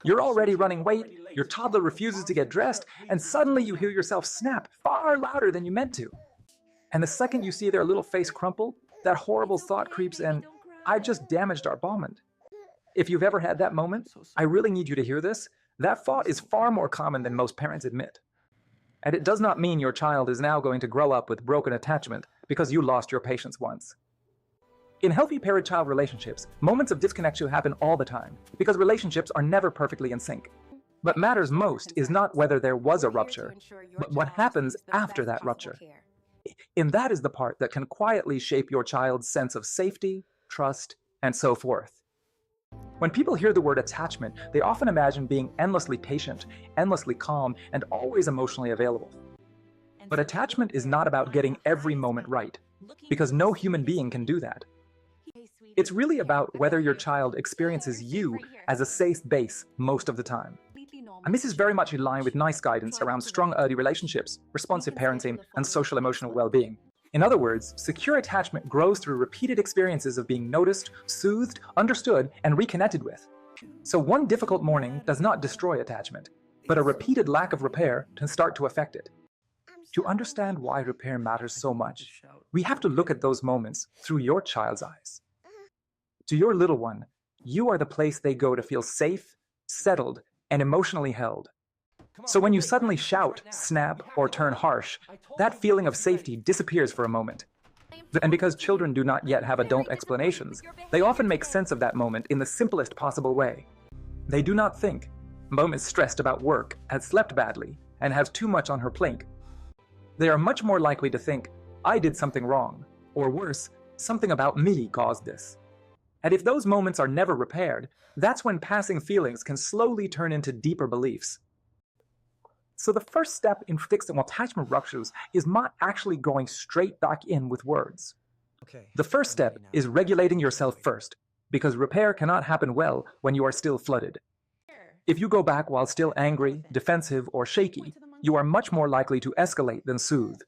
You're already running late, your toddler refuses to get dressed, and suddenly you hear yourself snap far louder than you meant to. And the second you see their little face crumple, that horrible thought creeps in, I just damaged our moment. If you've ever had that moment, I really need you to hear this. That thought is far more common than most parents admit. And it does not mean your child is now going to grow up with broken attachment because you lost your patience once. In healthy parent-child relationships, moments of disconnection happen all the time because relationships are never perfectly in sync. What matters most is not whether there was a rupture, but what happens after that rupture. And that is the part that can quietly shape your child's sense of safety, trust, and so forth. When people hear the word attachment, they often imagine being endlessly patient, endlessly calm, and always emotionally available. But attachment is not about getting every moment right, because no human being can do that. It's really about whether your child experiences you as a safe base most of the time. And this is very much in line with NICE guidance around strong early relationships, responsive parenting, and social emotional well-being. In other words, secure attachment grows through repeated experiences of being noticed, soothed, understood, and reconnected with. So one difficult morning does not destroy attachment, but a repeated lack of repair can start to affect it. To understand why repair matters so much, we have to look at those moments through your child's eyes. To your little one, you are the place they go to feel safe, settled, and emotionally held. So when you suddenly shout, snap, or turn harsh, that feeling of safety disappears for a moment. And because children do not yet have adult explanations, they often make sense of that moment in the simplest possible way. They do not think, Mom is stressed about work, has slept badly, and has too much on her plate. They are much more likely to think, I did something wrong, or worse, something about me caused this. And if those moments are never repaired, that's when passing feelings can slowly turn into deeper beliefs. So the first step in fixing attachment ruptures is not actually going straight back in with words. The first step is regulating yourself first, because repair cannot happen well when you are still flooded. If you go back while still angry, defensive, or shaky, you are much more likely to escalate than soothe.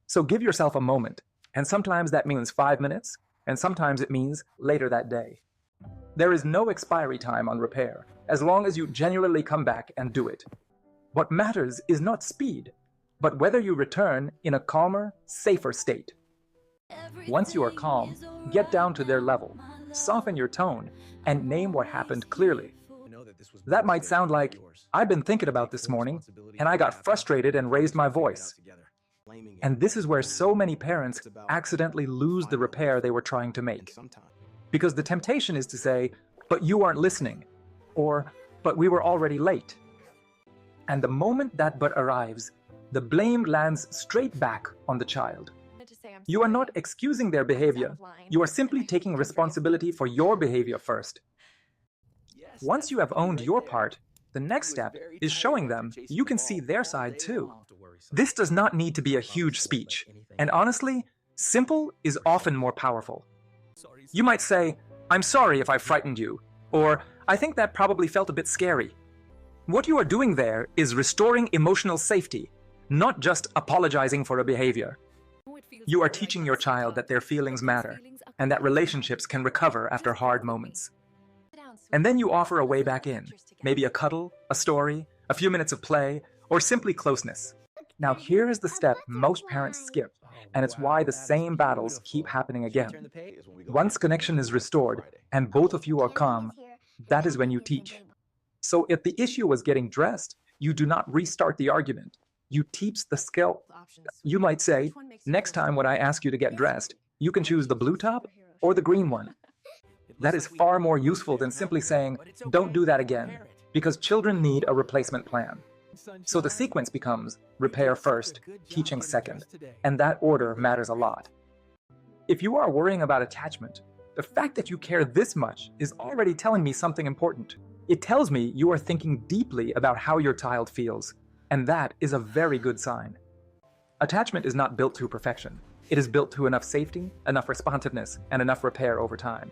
So give yourself a moment, and sometimes that means 5 minutes, and sometimes it means later that day. There is no expiry time on repair, as long as you genuinely come back and do it. What matters is not speed, but whether you return in a calmer, safer state. Once you are calm, get down to their level, soften your tone, and name what happened clearly. That might sound like, I've been thinking about this morning, and I got frustrated and raised my voice. And this is where so many parents accidentally lose the repair they were trying to make. Because the temptation is to say, but you aren't listening, or, but we were already late. And the moment that but arrives, the blame lands straight back on the child. You are not excusing their behavior, you are simply taking responsibility for your behavior first. Once you have owned your part, the next step is showing them you can see their side too. This does not need to be a huge speech, and honestly, simple is often more powerful. You might say, I'm sorry if I frightened you, or I think that probably felt a bit scary. What you are doing there is restoring emotional safety, not just apologizing for a behavior. You are teaching your child that their feelings matter, and that relationships can recover after hard moments. And then you offer a way back in, maybe a cuddle, a story, a few minutes of play, or simply closeness. Now here is the step most parents skip, and it's why the same battles keep happening again. Once connection is restored, and both of you are calm, that is when you teach. So if the issue was getting dressed, you do not restart the argument. You teach the skill. You might say, next time when I ask you to get dressed, you can choose the blue top or the green one. That is far more useful than simply saying, don't do that again, because children need a replacement plan. So the sequence becomes repair first, teaching second, and that order matters a lot. If you are worrying about attachment, the fact that you care this much is already telling me something important. It tells me you are thinking deeply about how your child feels, and that is a very good sign. Attachment is not built to perfection. It is built to enough safety, enough responsiveness, and enough repair over time.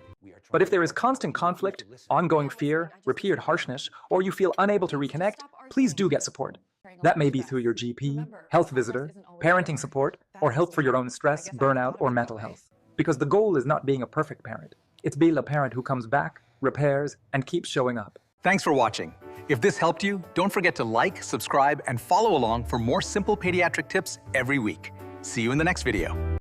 But if there is constant conflict, ongoing fear, repeated harshness, or you feel unable to reconnect, please do get support. That may be through your GP, health visitor, parenting support, or help for your own stress, burnout, or mental health. Because the goal is not being a perfect parent. It's being a parent who comes back, repairs, and keeps showing up. Thanks for watching. If this helped you, don't forget to like, subscribe, and follow along for more simple pediatric tips every week. See you in the next video.